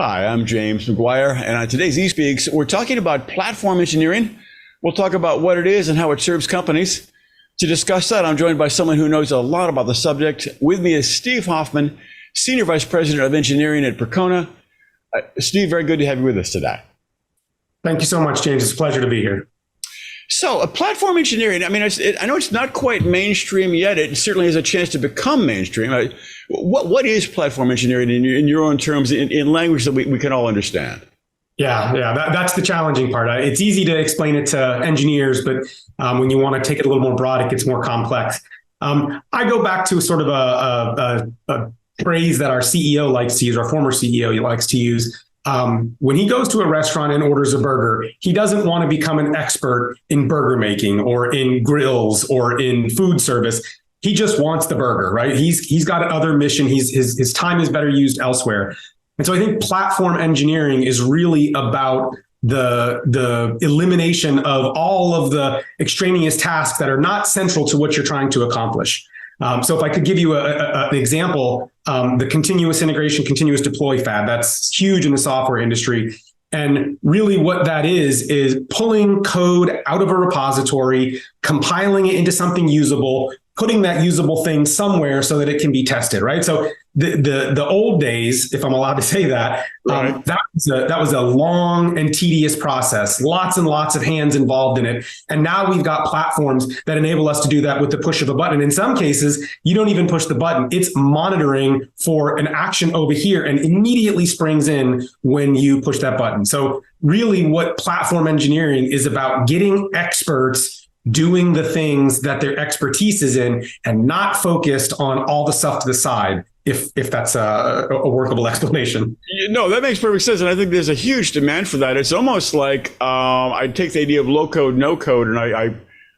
Hi, I'm James McGuire, and on today's eSPEAKS, we're talking about platform engineering. We'll talk about what it is and how it serves companies. To discuss that, I'm joined by someone who knows a lot about the subject. With me is Steve Hoffman, Senior Vice President of Engineering at Percona. Steve, very good to have you with us today. Thank you so much, James. It's a pleasure to be here. So, platform engineering, I mean, I know it's not quite mainstream yet. It certainly has a chance to become mainstream. What is platform engineering in your own terms, in language that we can all understand? Yeah, that's the challenging part. It's easy to explain it to engineers, but when you want to take it a little more broad, it gets more complex. I go back to sort of a phrase that our CEO likes to use, our former CEO likes to use. When he goes to a restaurant and orders a burger, he doesn't want to become an expert in burger making or in grills or in food service. He just wants the burger, right? He's got another mission. His time is better used elsewhere. And so I think platform engineering is really about the elimination of all of the extraneous tasks that are not central to what you're trying to accomplish. So if I could give you an example, the continuous integration, continuous deploy fab, that's huge in the software industry. And really what that is pulling code out of a repository, compiling it into something usable, putting that usable thing somewhere so that it can be tested, right? So the old days, if I'm allowed to say that, right. that was a long and tedious process, lots and lots of hands involved in it. And now we've got platforms that enable us to do that with the push of a button. In some cases, you don't even push the button. It's monitoring for an action over here and immediately springs in when you push that button. So really what platform engineering is about getting experts doing the things that their expertise is in and not focused on all the stuff to the side, if that's a workable explanation. No, that makes perfect sense. And I think there's a huge demand for that. It's almost like I take the idea of low code, no code, and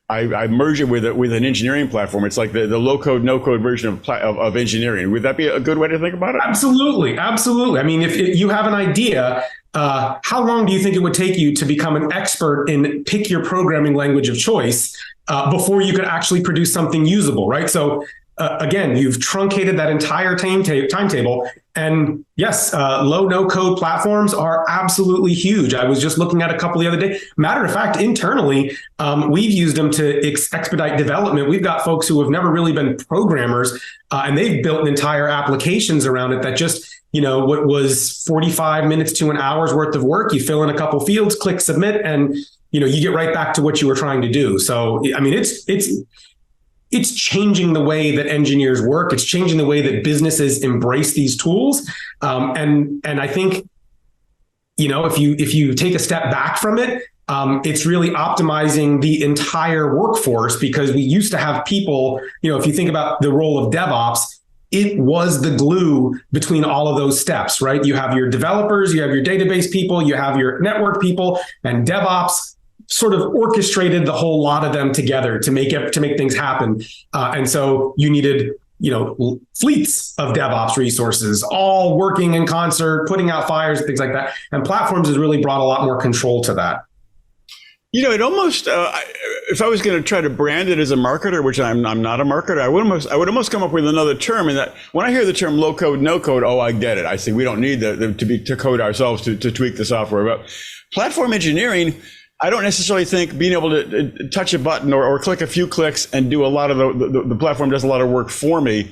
I merge it with an engineering platform. It's like the low code, no code version of engineering. Would that be a good way to think about it? Absolutely. Absolutely. I mean, if you have an idea, how long do you think it would take you to become an expert in pick your programming language of choice before you could actually produce something usable, right? So again, you've truncated that entire timetable. And yes, low no code platforms are absolutely huge. I was just looking at a couple the other day. Matter of fact, internally, we've used them to expedite development. We've got folks who have never really been programmers, and they've built entire applications around it that just, what was 45 minutes to an hour's worth of work, you fill in a couple fields, click submit, and you get right back to what you were trying to do. So, I mean, it's changing the way that engineers work. It's changing the way that businesses embrace these tools. And I think, if you take a step back from it, it's really optimizing the entire workforce, because we used to have people, if you think about the role of DevOps, it was the glue between all of those steps, right? You have your developers, you have your database people, you have your network people, and DevOps sort of orchestrated the whole lot of them together to make things happen. And so you needed, fleets of DevOps resources, all working in concert, putting out fires and things like that. And platforms has really brought a lot more control to that. It almost, if I was going to try to brand it as a marketer, which I'm not a marketer, I would almost come up with another term. And that when I hear the term low code, no code, I get it. I see we don't need to code ourselves to tweak the software. But platform engineering, I don't necessarily think being able to touch a button or click a few clicks and do a lot of the platform does a lot of work for me.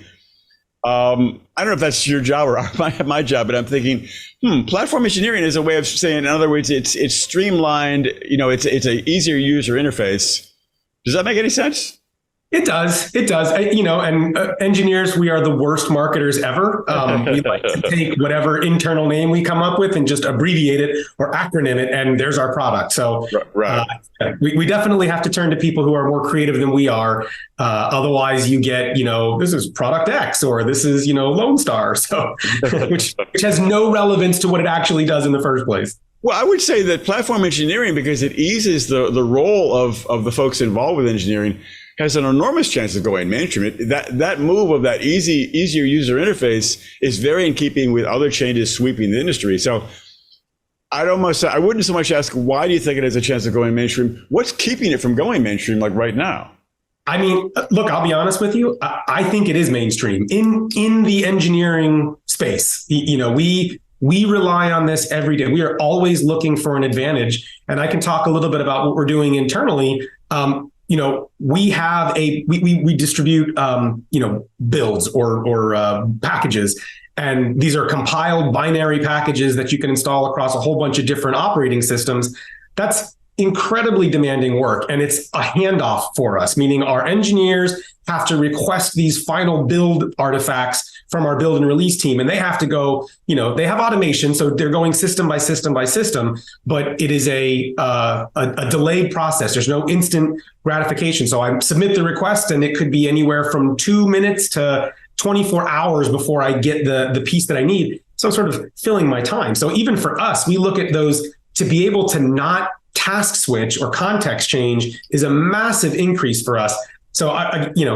I don't know if that's your job or my job, but I'm thinking, platform engineering is a way of saying, in other words, it's streamlined. It's an easier user interface. Does that make any sense? It does. And engineers, we are the worst marketers ever. We like to take whatever internal name we come up with and just abbreviate it or acronym it, and there's our product. So right. We definitely have to turn to people who are more creative than we are. Otherwise, you get, this is product X or this is, Lone Star, so which has no relevance to what it actually does in the first place. Well, I would say that platform engineering, because it eases the role of the folks involved with engineering, has an enormous chance of going mainstream. That move of that easier user interface is very in keeping with other changes sweeping the industry. So I wouldn't so much ask, why do you think it has a chance of going mainstream? What's keeping it from going mainstream like right now? I mean, look, I'll be honest with you. I think it is mainstream in the engineering space. We rely on this every day. We are always looking for an advantage. And I can talk a little bit about what we're doing internally. We distribute, builds or packages. And these are compiled binary packages that you can install across a whole bunch of different operating systems. That's incredibly demanding work. And it's a handoff for us, meaning our engineers have to request these final build artifacts from our build and release team. And they have to go, they have automation. So they're going system by system by system, but it is a delayed process. There's no instant gratification. So I submit the request and it could be anywhere from 2 minutes to 24 hours before I get the piece that I need. So I'm sort of filling my time. So even for us, we look at those to be able to not task switch or context change is a massive increase for us. So,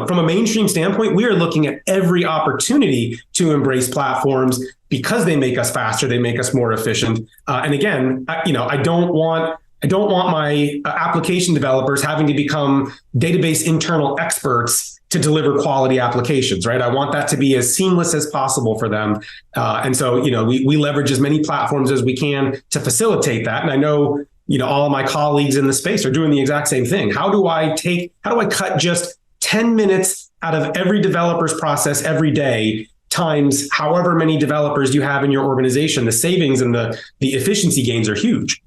from a mainstream standpoint, we are looking at every opportunity to embrace platforms because they make us faster, they make us more efficient. And again, I don't want my application developers having to become database internal experts to deliver quality applications, right? I want that to be as seamless as possible for them. And so, we leverage as many platforms as we can to facilitate that. And I know, all of my colleagues in the space are doing the exact same thing. How do I cut just 10 minutes out of every developer's process every day times however many developers you have in your organization? The savings and the efficiency gains are huge.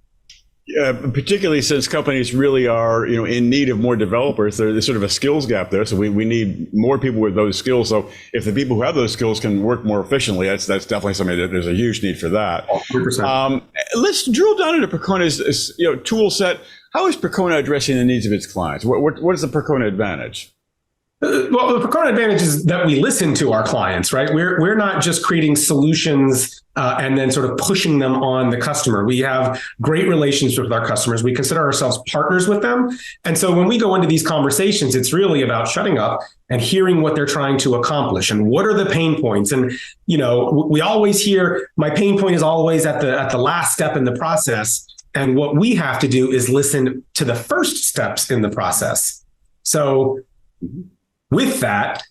Particularly since companies really are, in need of more developers. There's sort of a skills gap there. So we need more people with those skills. So if the people who have those skills can work more efficiently, that's definitely something that there's a huge need for that. 100%. Let's drill down into Percona's tool set. How is Percona addressing the needs of its clients? What is the Percona advantage? Well, the Percona advantage is that we listen to our clients, right? We're not just creating solutions and then sort of pushing them on the customer. We have great relationships with our customers. We consider ourselves partners with them. And so when we go into these conversations, it's really about shutting up and hearing what they're trying to accomplish and what are the pain points. And, we always hear my pain point is always at the last step in the process. And what we have to do is listen to the first steps in the process. So with that,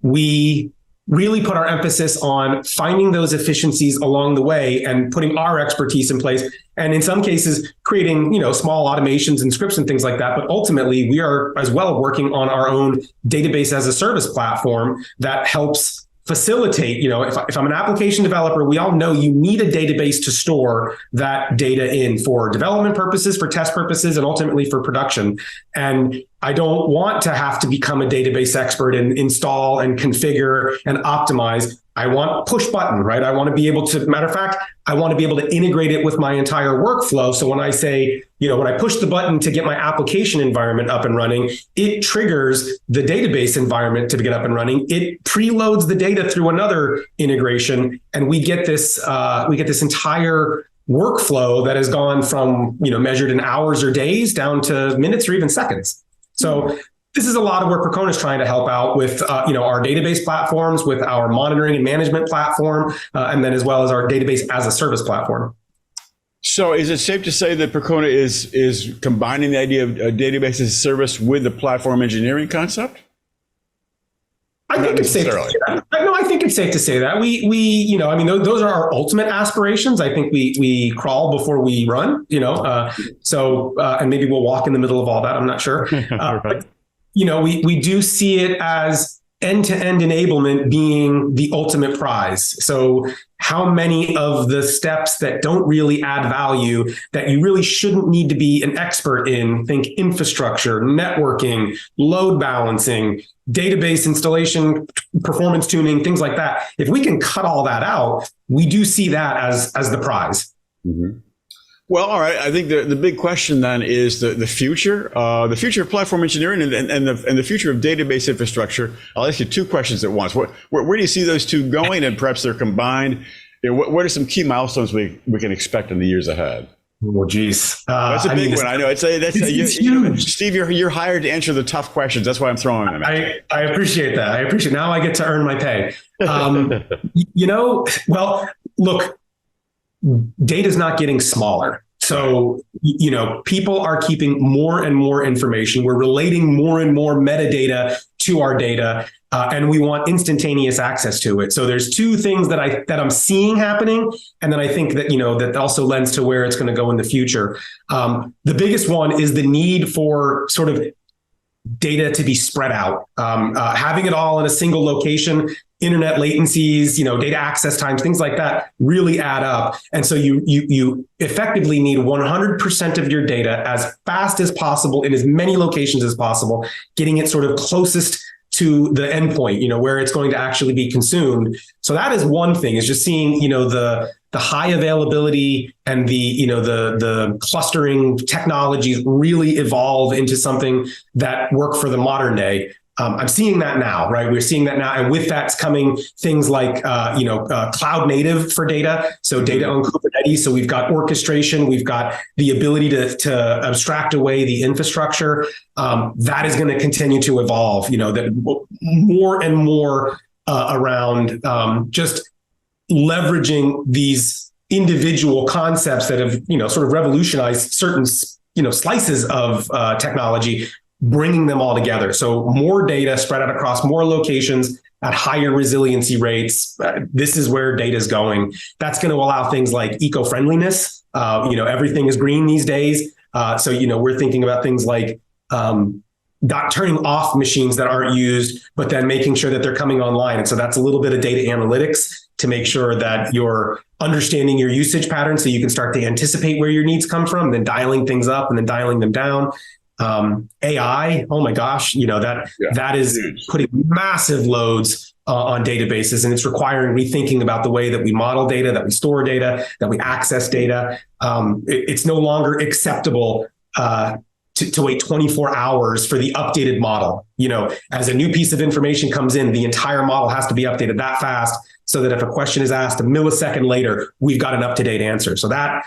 we really put our emphasis on finding those efficiencies along the way and putting our expertise in place. And in some cases, creating, small automations and scripts and things like that. But ultimately, we are as well working on our own database as a service platform that helps facilitate, if I'm an application developer, we all know you need a database to store that data in for development purposes, for test purposes, and ultimately for production. And I don't want to have to become a database expert and install and configure and optimize. I want push button, right? I want to be able to, matter of fact, I want to be able to integrate it with my entire workflow. So when I say, when I push the button to get my application environment up and running, it triggers the database environment to get up and running. It preloads the data through another integration, and we get this entire workflow that has gone from, measured in hours or days down to minutes or even seconds. So this is a lot of where Percona is trying to help out with, our database platforms, with our monitoring and management platform, and then as well as our database as a service platform. So is it safe to say that Percona is combining the idea of a database as a service with the platform engineering concept? I think it's safe to say that. I think it's safe to say that. Those are our ultimate aspirations. I think we crawl before we run, and maybe we'll walk in the middle of all that. I'm not sure. But, we do see it as end-to-end enablement being the ultimate prize. So how many of the steps that don't really add value, that you really shouldn't need to be an expert in, think infrastructure, networking, load balancing, database installation, performance tuning, things like that. If we can cut all that out, we do see that as the prize. Mm-hmm. Well, all right. I think the big question then is the future of platform engineering and the future of database infrastructure. I'll ask you two questions at once. Where do you see those two going, and perhaps they're combined? What are some key milestones we can expect in the years ahead? Well, geez, that's a big one. I know. It's huge. Steve, you're hired to answer the tough questions. That's why I'm throwing them at you. I appreciate that. Now I get to earn my pay. Well, look, data's not getting smaller. So, people are keeping more and more information. We're relating more and more metadata to our data, and we want instantaneous access to it. So there's two things that I'm seeing happening, and then I think that that also lends to where it's going to go in the future. The biggest one is the need for sort of data to be spread out, having it all in a single location. Internet latencies, data access times, things like that really add up. And so you effectively need 100% of your data as fast as possible in as many locations as possible, getting it sort of closest to the endpoint, where it's going to actually be consumed. So that is one thing, is just seeing, the high availability and the clustering technologies really evolve into something that work for the modern day. I'm seeing that now, right? We're seeing that now. And with that's coming things like, cloud native for data. So data on Kubernetes. So we've got orchestration. We've got the ability to abstract away the infrastructure. That is going to continue to evolve, that more and more around just leveraging these individual concepts that have, sort of revolutionized certain, slices of technology, bringing them all together. So more data spread out across more locations at higher resiliency rates. This is where data is going. That's going to allow things like eco-friendliness. Everything is green these days. So we're thinking about things like not turning off machines that aren't used, but then making sure that they're coming online. And so that's a little bit of data analytics to make sure that you're understanding your usage patterns so you can start to anticipate where your needs come from, then dialing things up and then dialing them down. AI, oh my gosh, that is huge. Putting massive loads on databases, and it's requiring rethinking about the way that we model data, that we store data, that we access data. It's no longer acceptable to wait 24 hours for the updated model. As a new piece of information comes in, the entire model has to be updated that fast, so that if a question is asked a millisecond later, we've got an up-to-date answer. So that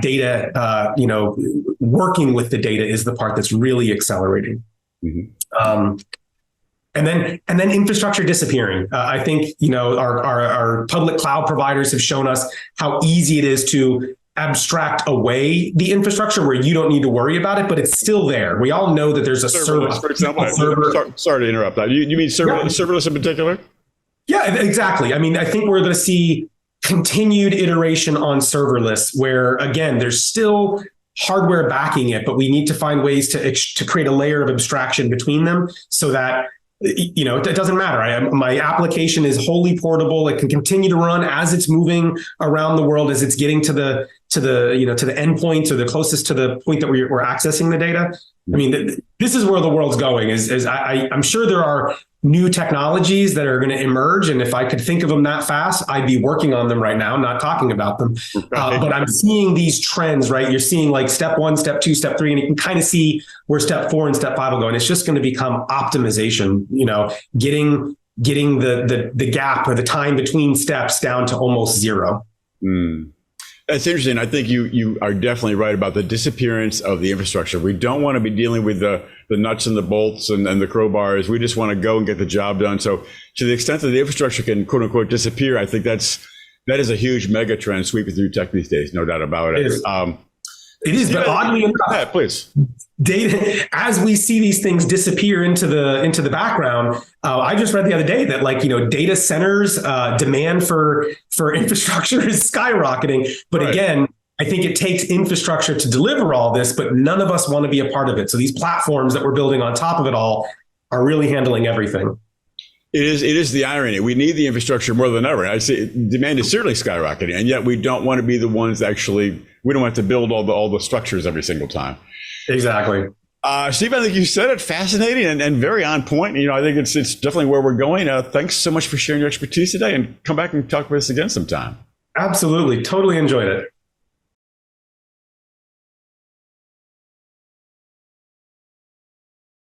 data, working with the data is the part that's really accelerating. Mm-hmm. And then infrastructure disappearing. I think, our public cloud providers have shown us how easy it is to abstract away the infrastructure where you don't need to worry about it, but it's still there. We all know that there's a server. For example, sorry to interrupt that. You mean serverless in particular? Yeah, exactly. I mean, I think we're going to see continued iteration on serverless, where again, there's still hardware backing it, but we need to find ways to create a layer of abstraction between them so that it doesn't matter. My application is wholly portable. It can continue to run as it's moving around the world, as it's getting to the endpoint or the closest to the point that we're accessing the data. I mean, this is where the world's going. I'm sure there are new technologies that are going to emerge, and if I could think of them that fast, I'd be working on them right now. I'm not talking about them, but I'm seeing these trends. Right, you're seeing like step 1, step 2, step 3, and you can kind of see where step 4 and step 5 will go. And it's just going to become optimization. Getting the gap or the time between steps down to almost zero. Mm. That's interesting. I think you are definitely right about the disappearance of the infrastructure. We don't want to be dealing with the nuts and the bolts and the crowbars. We just want to go and get the job done. So to the extent that the infrastructure can, quote unquote, disappear, I think that is a huge mega trend sweeping through tech these days. No doubt about it. It is, but oddly enough, please. Data, as we see these things disappear into the background, I just read the other day that data centers demand for infrastructure is skyrocketing. But right. Again, I think it takes infrastructure to deliver all this, but none of us want to be a part of it. So these platforms that we're building on top of it all are really handling everything. It is the irony. We need the infrastructure more than ever. I say demand is certainly skyrocketing, and yet we don't want to be the ones that we don't have to build all the structures every single time. Exactly. Steve, I think you said it, fascinating and very on point. I think it's definitely where we're going. Thanks so much for sharing your expertise today, and come back and talk with us again sometime. Absolutely. Totally enjoyed it.